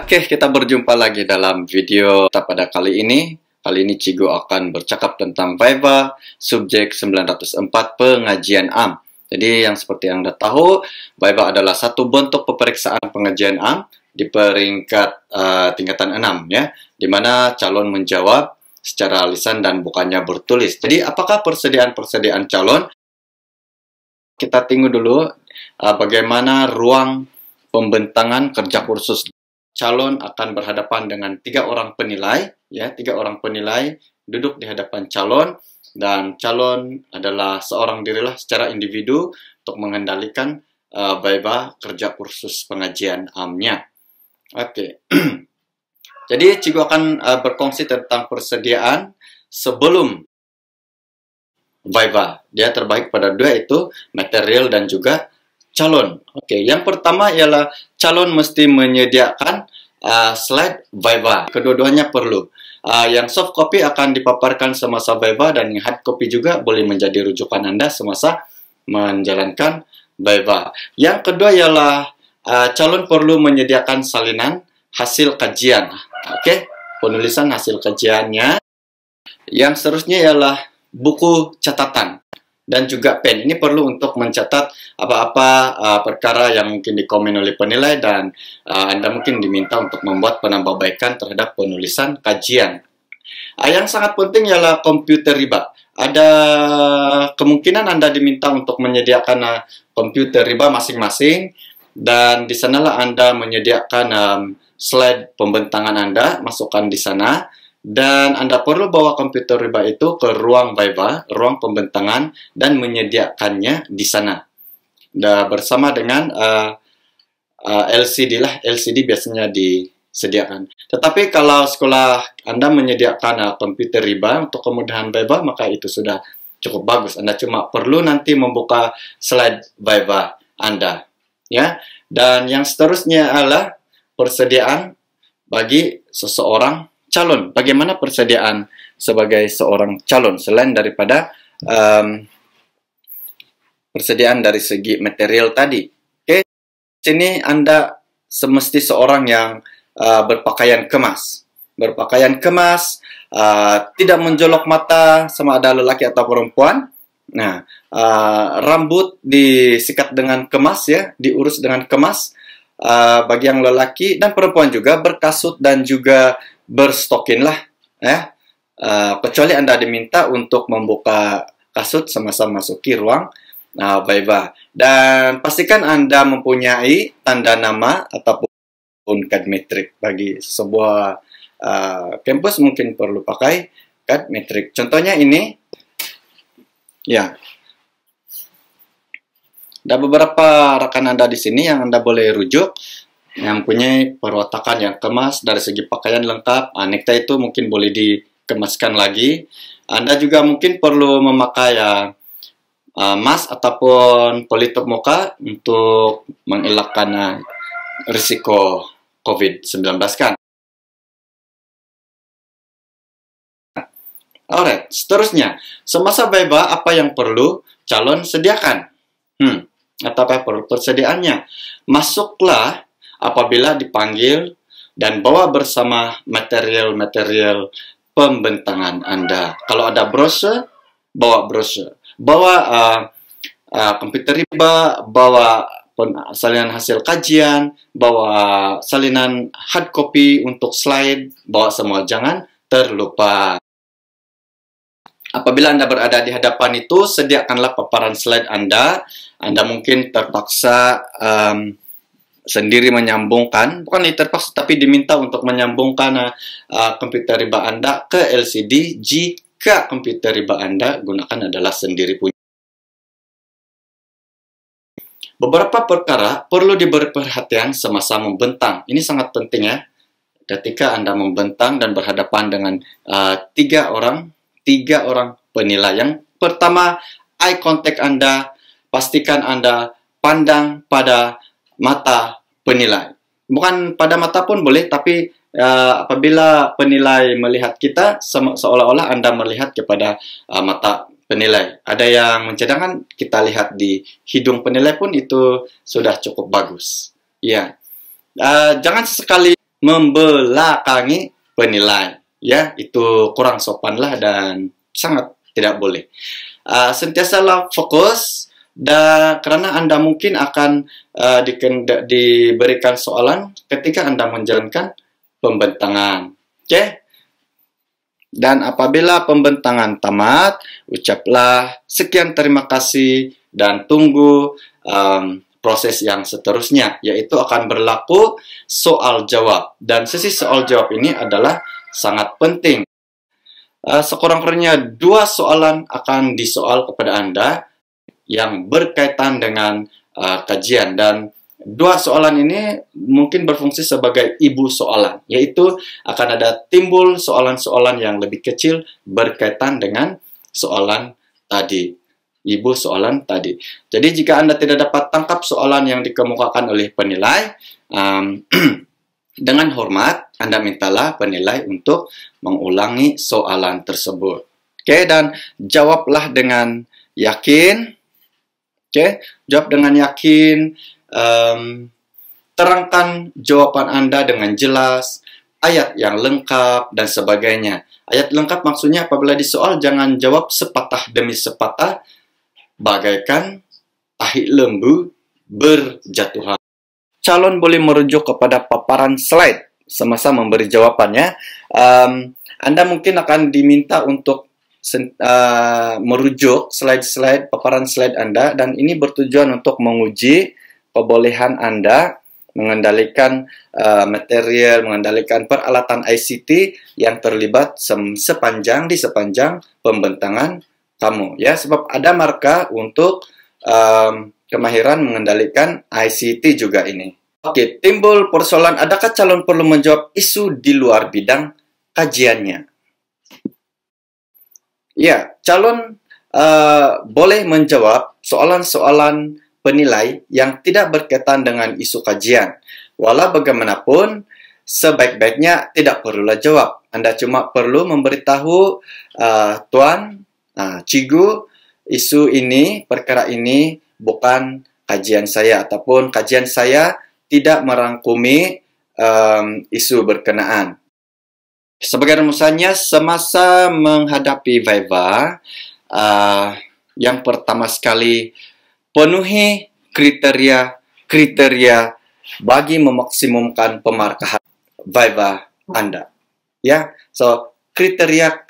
Oke, kita berjumpa lagi dalam video kita pada kali ini. Kali ini Cigo akan bercakap tentang Viva subjek 904 pengajian AM. Jadi yang seperti yang Anda tahu, Viva adalah satu bentuk peperiksaan pengajian AM di peringkat tingkatan 6 ya, di mana calon menjawab secara lisan dan bukannya bertulis. Jadi apakah persediaan calon? Kita tunggu dulu bagaimana ruang pembentangan kerja kursus. Calon akan berhadapan dengan 3 orang penilai, ya, 3 orang penilai duduk di hadapan calon, dan calon adalah seorang dirilah secara individu untuk mengendalikan Viva kerja kursus pengajian AM-nya. Oke. Jadi Cigo akan berkongsi tentang persediaan sebelum Viva. Dia terbagi pada 2, itu material dan juga calon. Oke, yang pertama ialah calon mesti menyediakan slide Viva. Kedua-duanya perlu. Yang soft copy akan dipaparkan semasa Viva, dan yang hard copy juga boleh menjadi rujukan Anda semasa menjalankan Viva. Yang kedua ialah calon perlu menyediakan salinan hasil kajian. Oke, penulisan hasil kajiannya. Yang seterusnya ialah buku catatan dan juga pen. Ini perlu untuk mencatat apa-apa perkara yang mungkin dikomen oleh penilai, dan Anda mungkin diminta untuk membuat penambahbaikan terhadap penulisan kajian. Yang sangat penting ialah komputer riba. Ada kemungkinan Anda diminta untuk menyediakan komputer riba masing-masing, dan di sanalah Anda menyediakan slide pembentangan Anda, masukkan di sana. Dan Anda perlu bawa komputer riba itu ke ruang Viva, ruang pembentangan, dan menyediakannya di sana. Bersama dengan LCD lah, LCD biasanya disediakan. Tetapi kalau sekolah Anda menyediakan komputer riba untuk kemudahan Viva, maka itu sudah cukup bagus. Anda cuma perlu nanti membuka slide Viva Anda. Ya. Dan yang seterusnya adalah persediaan bagi seseorang calon. Bagaimana persediaan sebagai seorang calon selain daripada persediaan dari segi material tadi? Oke, sini Anda semesti seorang yang berpakaian kemas. Berpakaian kemas, tidak menjolok mata sama ada lelaki atau perempuan. Nah, rambut disikat dengan kemas ya, diurus dengan kemas. Bagi yang lelaki dan perempuan juga berkasut dan juga berstokin lah ya, kecuali Anda diminta untuk membuka kasut semasa masuki ruang Viva. Dan pastikan Anda mempunyai tanda nama ataupun kad metrik. Bagi sebuah kampus mungkin perlu pakai kad metrik. Contohnya ini ya. Ada beberapa rekan Anda di sini yang Anda boleh rujuk, yang punya perwatakan yang kemas dari segi pakaian lengkap. Necktie itu mungkin boleh dikemaskan lagi. Anda juga mungkin perlu memakai mask ataupun pelitup muka untuk mengelakkan risiko COVID-19 kan. Alright, seterusnya, semasa Viva apa yang perlu calon sediakan? Atau apa perlu persediaannya? Masuklah apabila dipanggil dan bawa bersama material-material pembentangan Anda. Kalau ada brosur, bawa brosur. Bawa komputer riba, bawa salinan hasil kajian, bawa salinan hard copy untuk slide, bawa semua, jangan terlupa. Apabila Anda berada di hadapan itu, sediakanlah paparan slide Anda. Anda mungkin terpaksa sendiri menyambungkan, bukan terpaksa, tapi diminta untuk menyambungkan komputer riba Anda ke LCD jika komputer riba Anda gunakan adalah sendiri punya. Beberapa perkara perlu diberi perhatian semasa membentang. Ini sangat penting ya. Ketika Anda membentang dan berhadapan dengan 3 orang penilai. Yang pertama, eye contact Anda, pastikan Anda pandang pada mata penilai. Bukan pada mata pun boleh, tapi apabila penilai melihat kita, seolah-olah Anda melihat kepada mata penilai. Ada yang mencadangkan kita lihat di hidung penilai pun itu sudah cukup bagus. Ya, jangan sesekali membelakangi penilai. Ya, itu kurang sopan lah dan sangat tidak boleh. Sentiasalah fokus dan karena Anda mungkin akan diberikan soalan ketika Anda menjalankan pembentangan. Oke? Dan apabila pembentangan tamat, ucaplah sekian terima kasih dan tunggu proses yang seterusnya, yaitu akan berlaku soal jawab. Dan sesi soal jawab ini adalah sangat penting. Sekurang-kurangnya 2 soalan akan disoal kepada Anda yang berkaitan dengan kajian, dan 2 soalan ini mungkin berfungsi sebagai ibu soalan, yaitu akan ada timbul soalan-soalan yang lebih kecil berkaitan dengan soalan tadi, ibu soalan tadi. Jadi jika Anda tidak dapat tangkap soalan yang dikemukakan oleh penilai, dengan hormat, Anda mintalah penilai untuk mengulangi soalan tersebut. Oke, dan jawablah dengan yakin. Oke, jawab dengan yakin. Terangkan jawaban Anda dengan jelas, ayat yang lengkap, dan sebagainya. Ayat lengkap maksudnya apabila disoal, jangan jawab sepatah demi sepatah, bagaikan tahi lembu berjatuhan. Calon boleh merujuk kepada paparan slide semasa memberi jawabannya. Anda mungkin akan diminta untuk merujuk slide-slide, paparan slide Anda, dan ini bertujuan untuk menguji kebolehan Anda mengendalikan material, mengendalikan peralatan ICT yang terlibat sepanjang pembentangan kamu. Ya, sebab ada marka untuk kemahiran mengendalikan ICT juga ini. Oke, timbul persoalan, adakah calon perlu menjawab isu di luar bidang kajiannya? Ya, calon boleh menjawab soalan-soalan penilai yang tidak berkaitan dengan isu kajian. Walau bagaimanapun, sebaik-baiknya tidak perlulah jawab. Anda cuma perlu memberitahu Tuan, Cigu, isu ini, perkara ini bukan kajian saya, ataupun kajian saya tidak merangkumi isu berkenaan. Sebagai rumusannya, semasa menghadapi Viva, yang pertama sekali, penuhi kriteria bagi memaksimumkan pemarkahan Viva Anda. Ya, so kriteria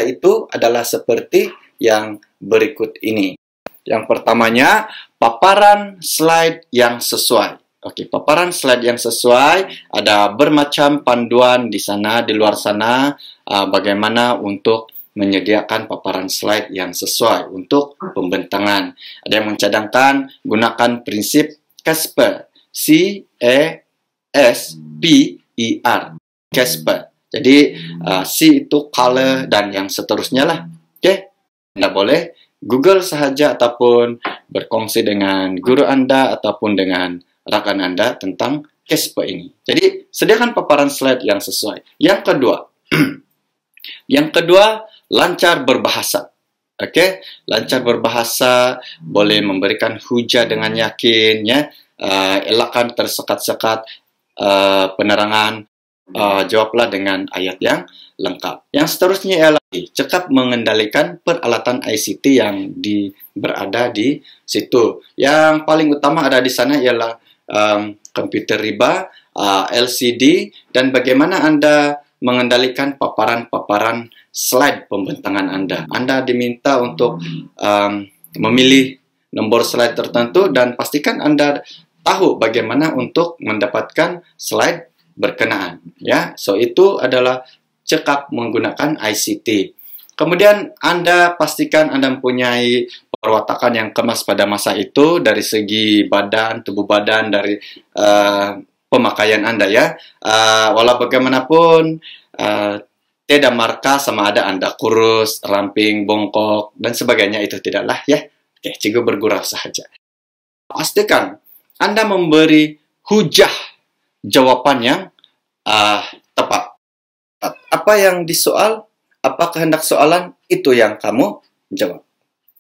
itu adalah seperti yang berikut ini. Yang pertamanya, paparan slide yang sesuai. Oke, paparan slide yang sesuai, ada bermacam panduan di sana, di luar sana, bagaimana untuk menyediakan paparan slide yang sesuai untuk pembentangan. Ada yang mencadangkan gunakan prinsip CASPER, C-A-S-P-E-R, CASPER. Jadi, C itu color dan yang seterusnya lah. Oke, Anda boleh Google sahaja ataupun berkongsi dengan guru Anda ataupun dengan rakan Anda tentang CASPER ini. Jadi, sediakan paparan slide yang sesuai. Yang kedua, lancar berbahasa. Oke, lancar berbahasa, boleh memberikan hujah dengan yakin, ya. Elakkan tersekat-sekat penerangan. Jawablah dengan ayat yang lengkap. Yang seterusnya ialah cekap mengendalikan peralatan ICT yang berada di situ. Yang paling utama ada di sana ialah komputer riba, LCD, dan bagaimana Anda mengendalikan paparan-paparan slide pembentangan Anda. Anda diminta untuk memilih nomor slide tertentu dan pastikan Anda tahu bagaimana untuk mendapatkan slide berkenaan. Ya, so itu adalah cekap menggunakan ICT. Kemudian Anda pastikan Anda mempunyai perwatakan yang kemas pada masa itu dari segi badan, tubuh badan, dari pemakaian Anda, ya. Walau bagaimanapun, tidak marka sama ada Anda kurus, ramping, bongkok, dan sebagainya, itu tidaklah, ya. Oke, cikgu bergurau sahaja. Pastikan Anda memberi hujah jawaban yang tepat. Apa yang disoal, apa kehendak soalan, itu yang kamu jawab.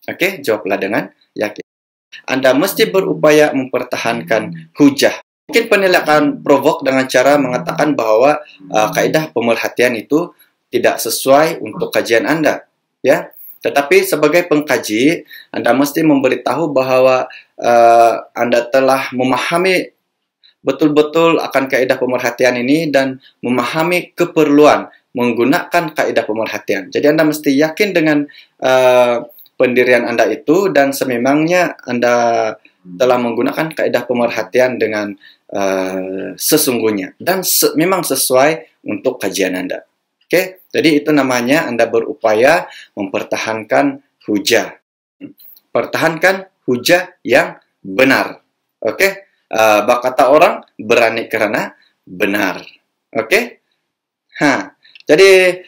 Oke, jawablah dengan yakin. Anda mesti berupaya mempertahankan hujah Mungkin penilai akan provok dengan cara mengatakan bahwa kaidah pemerhatian itu tidak sesuai untuk kajian Anda, ya. Tetapi sebagai pengkaji, Anda mesti memberitahu bahwa Anda telah memahami betul-betul akan kaidah pemerhatian ini dan memahami keperluan menggunakan kaidah pemerhatian. Jadi Anda mesti yakin dengan pendirian Anda itu dan sememangnya Anda telah menggunakan kaidah pemerhatian dengan sesungguhnya dan memang sesuai untuk kajian Anda. Oke, jadi itu namanya Anda berupaya mempertahankan hujah. Pertahankan hujah yang benar. Oke, kata orang berani karena benar. Oke, jadi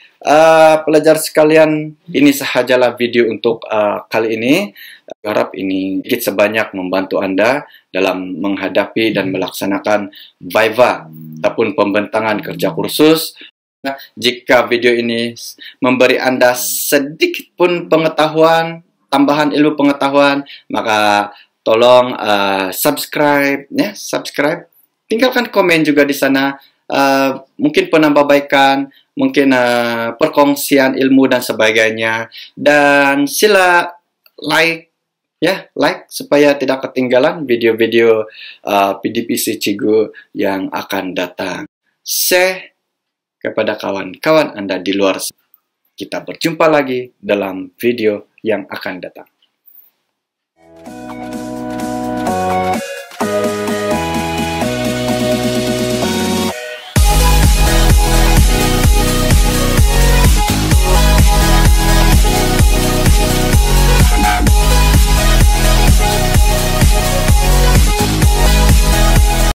pelajar sekalian, ini sahajalah video untuk kali ini. Harap ini sedikit sebanyak membantu Anda dalam menghadapi dan melaksanakan Viva ataupun pembentangan kerja kursus. Nah, jika video ini memberi Anda sedikit pun pengetahuan, tambahan ilmu pengetahuan, maka tolong subscribe, ya, subscribe. Tinggalkan komen juga di sana. Mungkin penambahbaikan, mungkin perkongsian ilmu dan sebagainya. Dan sila like, ya, like supaya tidak ketinggalan video-video PDPC Cikgu yang akan datang. Share kepada kawan-kawan Anda di luar sana. Kita berjumpa lagi dalam video yang akan datang.